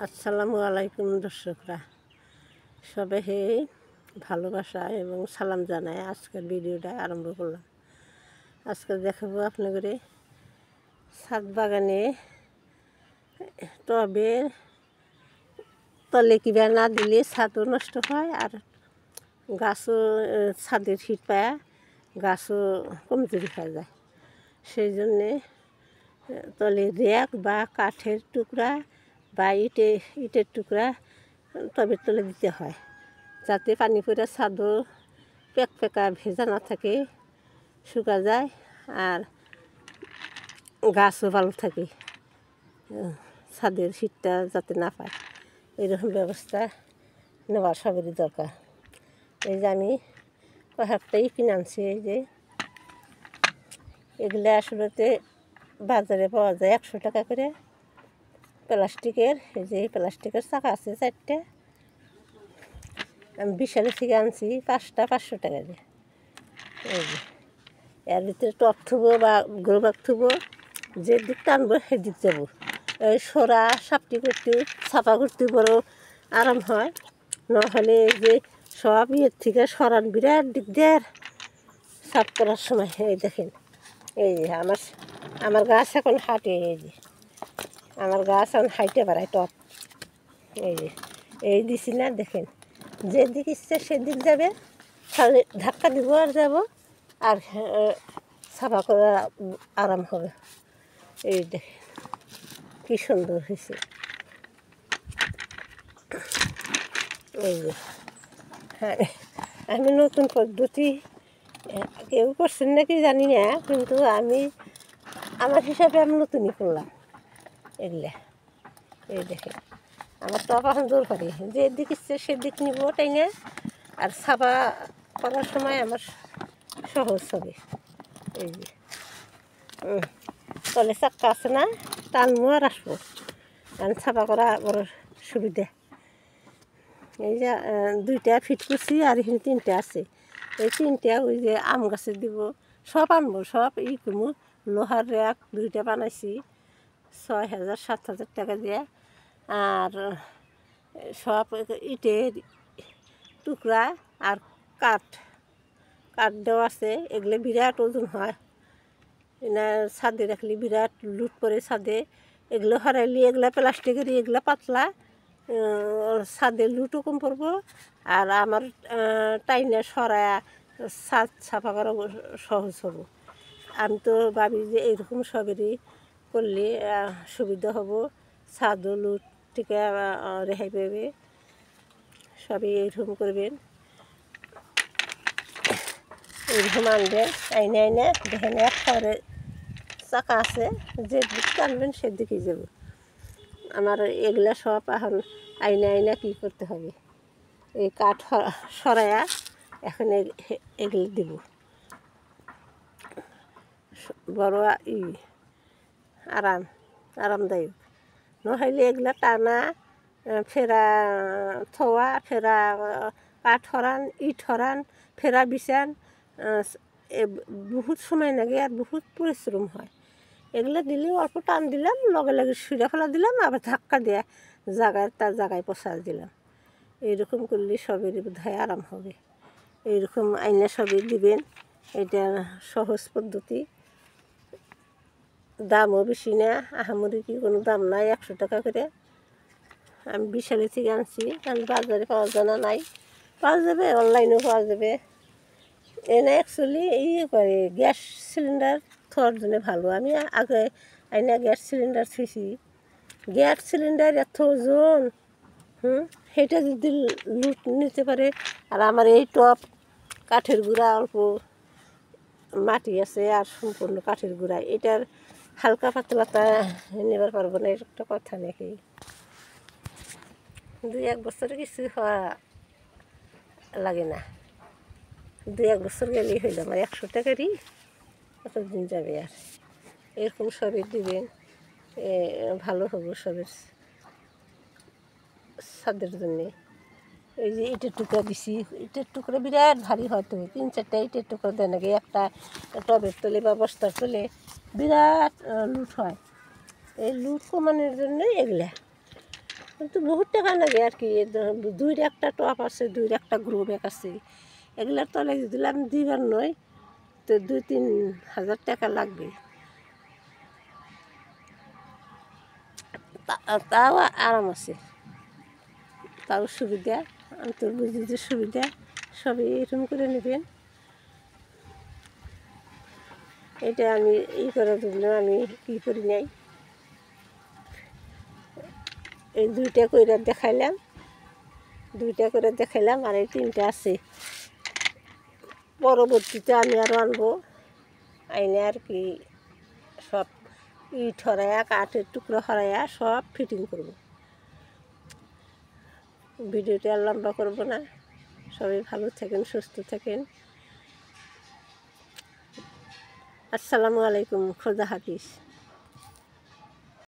আসসালামু আলাইকুম দর্শকরা, সবাইকে ভালোবাসা এবং সালাম জানাই আজকের ভিডিওটা আরম্ভ করলাম। আজকে দেখাবো আপনাদের ছাদ বাগানে টবে তলে কিবা না দিলে ছাদও নষ্ট হয় আর গাছও ছাদের শীত পায়, গাছও কমজোরি হয়ে যায়। সেই জন্যে তলে র্যাক বা কাঠের টুকরা বা ইটের টুকরা টবের তলে দিতে হয়, যাতে পানি পড়ে ছাদও পেকা ভেজা না থাকে, শুকা যায় আর গাছও ভালো থাকে, ছাদের শীতটা যাতে না পায় এরকম ব্যবস্থা নেওয়ার সবেরই দরকার। এই যে আমি কয়েকটাই কিনে আনছি। এই যে এগুলো আসলেতে বাজারে পাওয়া যায় 100 টাকা করে প্লাস্টিকের। এই যে প্লাস্টিকের চাকা আছে 4টে, আমি বিশালে থেকে আনছি 5টা 500 টাকা দিয়ে। এই যে এর ভিতরে টপ থুবো বা গ্রোবাক থুবো, যে দিক টানবো সেদিক যাবো। এই সরা সাপটি করতে ছাপা করতে বড় আরাম হয়, নাহলে এই যে সব ইয়ের থেকে সরান বিরাট দিকদার সাফ করার সময়। এই দেখেন, এই যে আমার গাছ এখন হাঁটে, এই যে আমার গাছ এখন হাইটে বেড়ায় টপ। এই যে এই দিছি না, দেখেন যেদিক ইচ্ছে সেদিক যাবে, তাহলে ধাক্কা দিব আর যাব, আর সাফা করা আরাম হবে। এই দেখেন কি সুন্দর হয়েছে। এই যে হ্যাঁ, আমি নতুন পদ্ধতি কেউ করছেন নাকি জানি না, কিন্তু আমি আমার হিসাবে আমি নতুনই করলাম এগুলা। এই দেখেন আমার টপ এখন দূর করে, যে দিক ইচ্ছে সেদিক নিব তাই না, আর ছাপা করার সময় আমার সহজ হবে। এই যে তলে চাক্কা আছে না, টানবো আর আসবো, কারণ ছাপা করা বড় সুবিধা। এই যে 2টা ফিট করছি আর এখানে 3টে আছে। এই 3টে ওই যে আম গাছে দিব, সব আনবো, সব করবো। লোহার র্যাক 2টা বানাইছি 6,000 7,000 টাকা দিয়ে, আর সব ইটের টুকরা আর কাঠ দেওয়া আছে। এগুলো বিরাট ওজন হয়, না ছাদে রাখলে বিরাট লুট পরে ছাদে। এগুলো হারাইলে এগুলো প্লাস্টিকের, এগুলো পাতলা, ছাদে লুটও কম পড়বো, আর আমার টাইনা সরায়া ছাদ সাফা করা সহজ হবো। আমি তো ভাবি যে এইরকম সবেরই করলে সুবিধা হবো, ছাদও লুট থেকে রেহাই পাবে। সবই এইরকম করবেন, এইরকম আনবেন। আইনে দেখেন একবারে চাকা আছে, যে দিক টানবেন সেদিকেই যাব। আমার এগুলা সব এখন আইনা কী করতে হবে, এই কাঠ সরায়া এখন এগুলো দিব বড় আরামদায়ক। নহলে এগুলা টানা ফেরা থোয়া, ফেরা কাঠ হরান, ইট হরান, ফেরা বিছান, বহুত সময় লাগে আর বহুত পরিশ্রম হয়। এগুলো দিলে অল্প টান দিলাম, লগে লগে সুরা ফেলা দিলাম, আবার ধাক্কা দেওয়া তার জায়গায় পৌঁছা দিলাম। এইরকম করলে সবেরই বোধহয় আরাম হবে। এইরকম আইনা সবই দিবেন, এটা সহজ পদ্ধতি। দামও বেশি না, আহামরি কি কোনো দাম নাই, 100 টাকা করে। আমি বিশালে থেকে আনছি, কারণ বাজারে পাওয়া জানা নাই, পাওয়া যাবে অনলাইনেও পাওয়া যাবে। এনে অ্যাকচুয়ালি করে গ্যাস সিলিন্ডার থোয়ার জন্য ভালো। আমি আগে আইনা গ্যাস সিলিন্ডার থুইছি, গ্যাস সিলিন্ডার এত ওজন, সেটা যদি লুট নিতে পারে। আর আমার এই টপ কাঠের গুঁড়া, অল্প মাটি আছে আর সম্পূর্ণ কাঠের গুঁড়া, এটার হালকা পাতলাটা নেবার পারবো না, এর একটা কথা নাকি। 2-1 বছরে কিছু হওয়া লাগে না, 2-1 বছর গেলেই হইল আমার 100 টাকারই কতদিন যাবে। আর এরকম সবই দিবেন, ভালো হবো সবের ছাদের জন্যে। এই যে ইটের টুকরা দিছি, ইটের টুকরা বিরাট ভারী হয়তো, 3-4টা ইটের টুকরা দেয় নাকি একটা টবের তলে বা বস্তার তলে, বিরাট লুট হয়। এই লুট কমানোর জন্য এগুলা কিন্তু বহুত টাকা লাগে আর কি। দুইর একটা টপ আছে, দুইর একটা গ্রো ব্যাগ আছে, এগুলার তলে যদি আমি দিবার নয় তো 2-3 হাজার টাকা লাগবে। তাও আরাম আছে, তাও সুবিধা, আন্তর্বুদ্ধিতে সুবিধা, সবই এরকম করে নেবেন। এটা আমি করার জন্য আমি কী করি নাই, এই দুইটা করে দেখাইলাম, আর এই 3টা আছে। পরবর্তীতে আমি আরও আনবো, আইনে আর কি সব ইট হরাইয়া, কাঠের টুকরো হরাইয়া সব ফিটিং করব। ভিডিওটা আর লম্বা করব না। সবাই ভালো থাকেন, সুস্থ থাকেন। আসসালামু আলাইকুম, খোদা হাফিজ।